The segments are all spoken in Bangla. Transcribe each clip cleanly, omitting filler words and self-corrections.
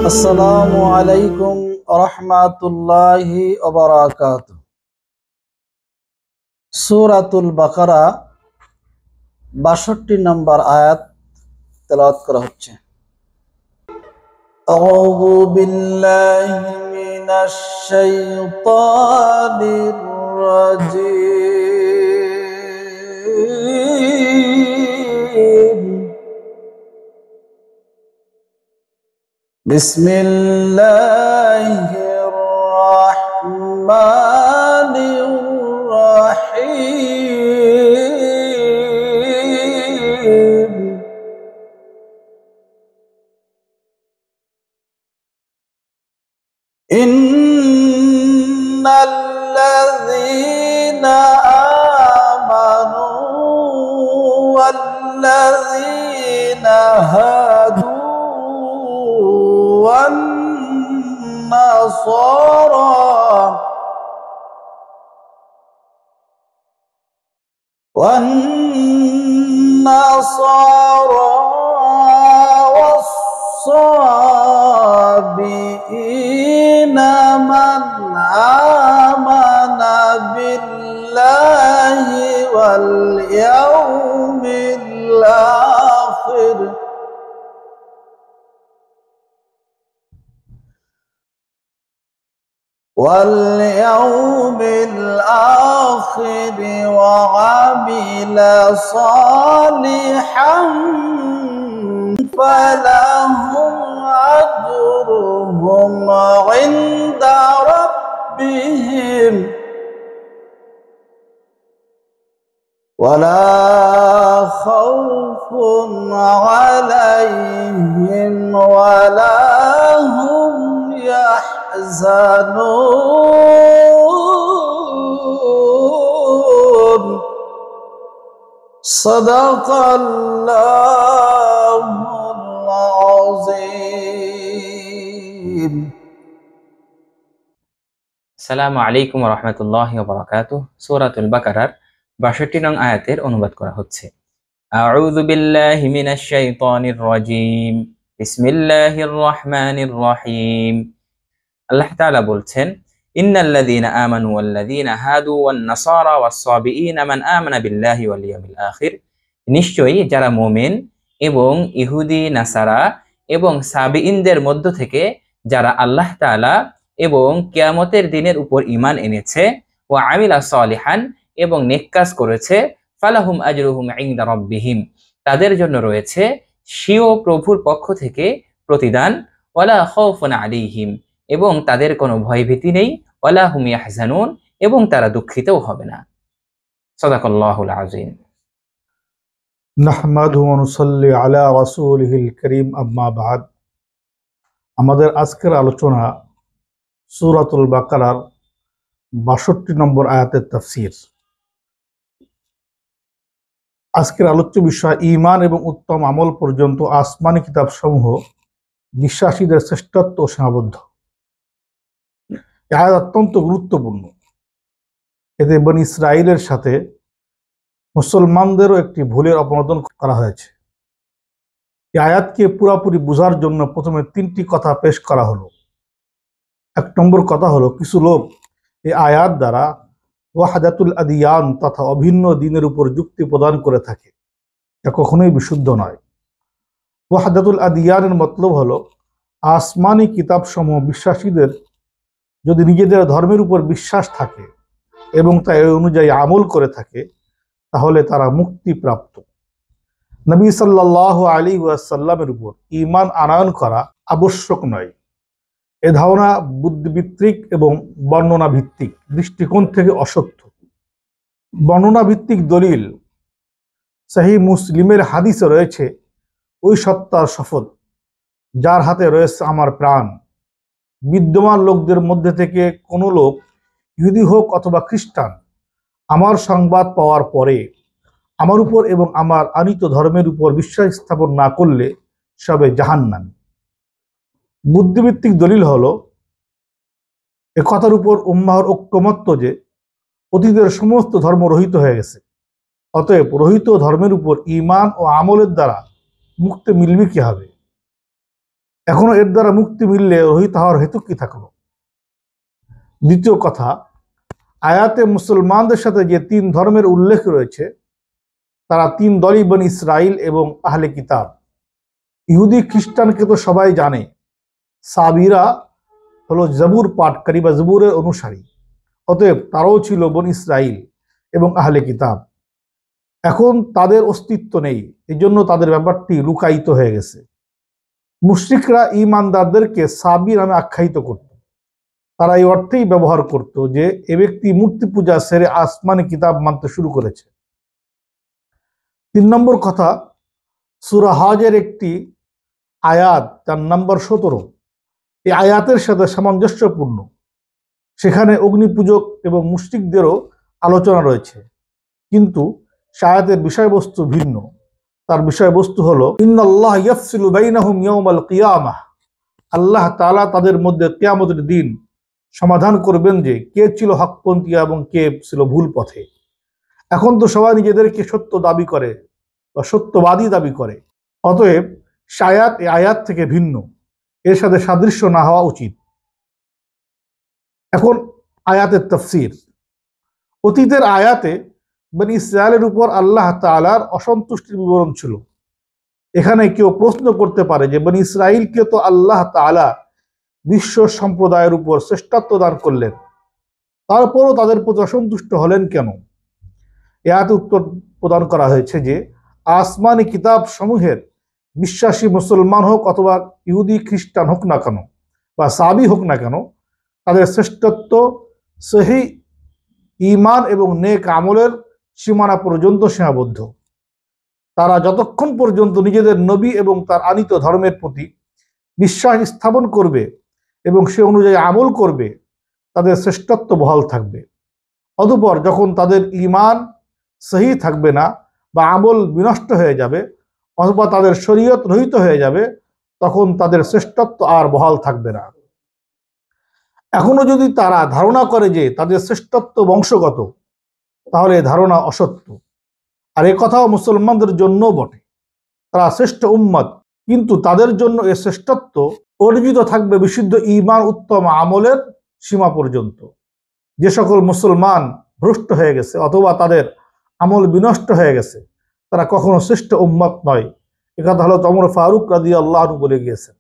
আসসালামু আলাইকুম রাহমাতুল্লাহি ওয়া বারাকাতুহু। সূরাতুল বাকারা ৬২ নম্বর আয়াত তেলাওয়াত করা হচ্ছে। আউযু বিল্লাহি মিনাশ শাইতানির রাজীম। বিসমিল্লাহির রাহমানির রাহিম। ইন্নাল্লাযীনা আমানু ওয়াল্লাযীনা হাদু والنصارى والصابئين من آمن بالله واليوم الآخر وعمل صالحا فلهم أجرهم عند ربهم ولا خوف عليهم ولا هم يحزنون صدق الله العظيم। আসসালামু আলাইকুম ওয়া রাহমাতুল্লাহি ওয়া বারাকাতুহু। সূরাতুল বাকারার ৬২ নং আয়াতের অনুবাদ করা হচ্ছে। আউযু বিল্লাহি মিনাশ শাইতানির রাজীম। বিসমিল্লাহির রহমানির রহিম। আল্লাহ তাআলা বলছেন, ইন্নাল্লাযীনা আমানু ওয়াল্লাযীনা হাদু ওয়ান নাসারা ওয়াস-সাবিঈনা মান আমানা বিল্লাহি ওয়াল ইয়াউমিল আখির। নিশ্চয়ই যারা মুমিন এবং ইহুদি নাসারা এবং সাবিঈনদের মধ্য থেকে যারা আল্লাহ তাআলা এবং কিয়ামতের দিনের উপর ঈমান এনেছে, ওয়া আমিলা সালিহান এবং নেক কাজ করেছে, ফালাহুম আজরুহুম ইনদা রাব্বিহিম তাদের জন্য রয়েছে স্বীয় প্রভুর পক্ষ থেকে প্রতিদান, ওয়ালা খাউফুন আলাইহিম এবং তাদের কোনো ভয়ভীতি নেই, ওয়ালা হুম ইয়াহজানুন এবং তারা দুঃখিতও হবে না। সাদাকাল্লাহুল আযীম। নাহমাদুহু ওয়া নুসাল্লি আলা রাসূলিহিল কারীম, আম্মা বা'দ। আমাদের আজকের আলোচনা সূরাতুল বাকারার ৬২ নম্বর আয়াতের তাফসীর। আজকের আলোচ্য বিষয় ঈমান এবং উত্তম আমল পর্যন্ত আসমানি কিতাবসমূহ বিশ্বাসীদের শ্রেষ্ঠত্ব সীমাবদ্ধ। এই আয়াত অত্যন্ত গুরুত্বপূর্ণ। এতে বনী ইসরাঈলের সাথে মুসলমানদেরও একটি ভুলের অপনোদন করা হয়েছে। এই আয়াতকে পুরাপুরি বোঝার জন্য প্রথমে ৩টি কথা পেশ করা হলো। ১ নম্বর কথা হলো, কিছু লোক এই আয়াত দ্বারা ওয়াহদাতুল আদিয়ান তথা অভিন্ন দ্বীনের উপর যুক্তি প্রদান করে থাকে, যা কখনোই বিশুদ্ধ নয়। ওয়াহদাতুল আদিয়ানের মতলব হলো, আসমানি কিতাবসমূহ বিশ্বাসীদের যদি নিজেদের ধর্মের উপর বিশ্বাস থাকে এবং তা এই অনুযায়ী আমল করে থাকে, তাহলে তারা মুক্তিপ্রাপ্ত। নবী সাল্লাল্লাহু আলাইহি ওয়াসাল্লামের উপর ঈমান আনয়ন করা আবশ্যক নয়। এ ধারণা বুদ্ধিবৃত্তিক এবং বর্ণনা ভিত্তিক দৃষ্টিকোণ থেকে অসত্য। বর্ণনা ভিত্তিক দলিল সহিহ মুসলিমের হাদিসে রয়েছে, ওই সত্তার শপথ যার হাতে রয়েছে আমার প্রাণ, বিদ্যমান লোকদের মধ্যে থেকে কোনো লোক, ইহুদি হোক অথবা খ্রিস্টান, আমার সংবাদ পাওয়ার পরে আমার উপর এবং আমার আনিত ধর্মের উপর বিশ্বাস স্থাপন না করলে সবে জাহান্নামী। বুদ্ধিভিত্তিক দলিল হলো, এ কথার উপর উম্মাহর ঐক্যমত্য যে অতীতের সমস্ত ধর্ম রহিত হয়ে গেছে, অতএব রহিত ধর্মের উপর ঈমান ও আমলের দ্বারা মুক্তি মিলবে কি হবে? এখনো এর দ্বারা মুক্তি মিললে রহিত হওয়ার হেতু কি থাকলো? দ্বিতীয় কথা, আয়াতে মুসলমানদের সাথে যে 3 ধর্মের উল্লেখ রয়েছে তারা 3 দলই বনি ইসরাইল এবং আহলে কিতাব। ইহুদি খ্রিস্টানকে তো সবাই জানে, সাবিরা হলো জবুর পাঠকারী বা জবুরের অনুসারী, অতএব তারাও ছিল বনি ইসরাইল এবং আহলে কিতাব। এখন তাদের অস্তিত্ব নেই, এই জন্য তাদের ব্যাপারটি লুকায়িত হয়ে গেছে। মুশরিকরা ঈমানদারদেরকে সাবি নামে আখ্যায়িত করত। তারা এই অর্থেই ব্যবহার করত যে এ ব্যক্তি মূর্তি পূজা সেরে আসমানি কিতাব মানতে শুরু করেছে। 3 নম্বর কথা, সূরা হজের একটি আয়াত তার নম্বর 17 এই আয়াতের সাথে সামঞ্জস্যপূর্ণ। সেখানে অগ্নিপূজক এবং মুশরিকদেরও আলোচনা রয়েছে, কিন্তু সে আয়াতের বিষয়বস্তু ভিন্ন। তার বিষয়বস্তু হলো ইন্নাল্লাহ ইয়াফসিলু বাইনাহুম ইয়াউমাল কিয়ামাহ, আল্লাহ তাআলা তাদের মধ্যে কিয়ামতের দিন সমাধান করবেন যে কে ছিল হকপন্থী এবং কে ছিল ভুল পথে। এখন তো সবাই নিজেদেরকে সত্য দাবি করে বা সত্যবাদী দাবি করে, অতএব শায়াত এই আয়াত থেকে ভিন্ন, এর সাথে সাদৃশ্য না হওয়া উচিত। এখন আয়াতের তাফসীর। অতীতের আয়াতে বনি ইসরায়েলের উপর আল্লাহ তাআলার অসন্তুষ্টির বিবরণ ছিল। এখানে কেউ প্রশ্ন করতে পারে যে বনি ইসরাইলকে তো আল্লাহ তাআলা বিশ্ব সম্প্রদায়ের উপর শ্রেষ্ঠত্ব দান করলেন, তারপরও তাদের প্রতি অসন্তুষ্ট হলেন কেন? এ আয়াতে উত্তর প্রদান করা হয়েছে যে আসমানি কিতাব সমূহের বিশ্বাসী মুসলমান হোক অথবা ইহুদি খ্রিস্টান হোক না কেন বা সাবি হোক না কেন, তাদের শ্রেষ্ঠত্ব সহি ঈমান এবং নেক আমলের সীমানা পর্যন্ত সীমাবদ্ধ। তারা যতক্ষণ পর্যন্ত নিজেদের নবী এবং তার আনিত ধর্মের প্রতি বিশ্বাস স্থাপন করবে এবং সে অনুযায়ী আমল করবে, তাদের শ্রেষ্ঠত্ব বহাল থাকবে। অতঃপর যখন তাদের ঈমান সহি থাকবে না বা আমল বিনষ্ট হয়ে যাবে অথবা তাদের শরীয়ত রহিত হয়ে যাবে, তখন তাদের শ্রেষ্ঠত্ব আর বহাল থাকবে না। এখনো যদি তারা ধারণা করে যে তাদের শ্রেষ্ঠত্ব বংশগত, তাহলে ধারণা অসত্য। আর এ কথাও মুসলমানদের জন্য বটে। তারা শ্রেষ্ঠ উম্মত, কিন্তু তাদের জন্য এ শ্রেষ্ঠত্ব অর্জিত থাকবে বিশুদ্ধ ঈমান উত্তম আমলের সীমা পর্যন্ত। যে সকল মুসলমান ভ্রষ্ট হয়ে গেছে অথবা তাদের আমল বিনষ্ট হয়ে গেছে, তারা কখনো শ্রেষ্ঠ উম্মত নয়। একথা হলো ওমর ফারুক রাদিয়াল্লাহু আনহু বলে গিয়েছেন।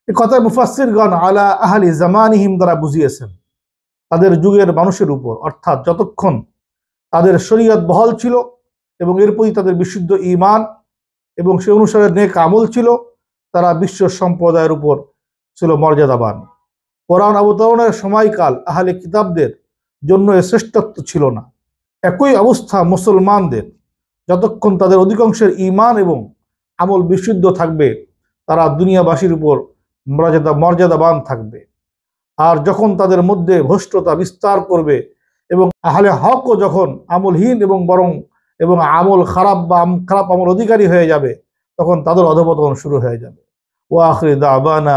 এ কথায় মুফাসসিরগণ আলা আহলি জামানিহিম দ্বারা বুঝিয়েছেন তাদের যুগের মানুষের উপর, অর্থাৎ যতক্ষণ তাদের শরীয়ত বহাল ছিল এবং এর প্রতি তাদের বিশুদ্ধ ঈমান এবং সে অনুসারে নেক আমল ছিল, তারা বিশ্ব সম্প্রদায়ের উপর ছিল মর্যাদাবান। কোরআন অবতরণের সময়কাল আহলে কিতাবদের জন্য এ শ্রেষ্ঠত্ব ছিল না। একই অবস্থা মুসলমানদের, যতক্ষণ তাদের অধিকাংশের ঈমান এবং আমল বিশুদ্ধ থাকবে তারা দুনিয়াবাসীর উপর মর্যাদাবান থাকবে। আর যখন তাদের মধ্যে ভ্রষ্টতা বিস্তার করবে এবং আহলে হকও যখন আমলহীন এবং আমল খারাপ বা খারাপ আমল অধিকারী হয়ে যাবে, তখন তাদের অধঃপতন শুরু হয়ে যাবে। ওয়া আখিরু দাওয়ানা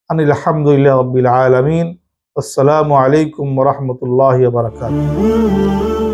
আনিল হামদুলিল্লাহি রাব্বিল আলামিন। আসসালামু আলাইকুম ওয়া রাহমাতুল্লাহি ওয়া বারাকাতুহু।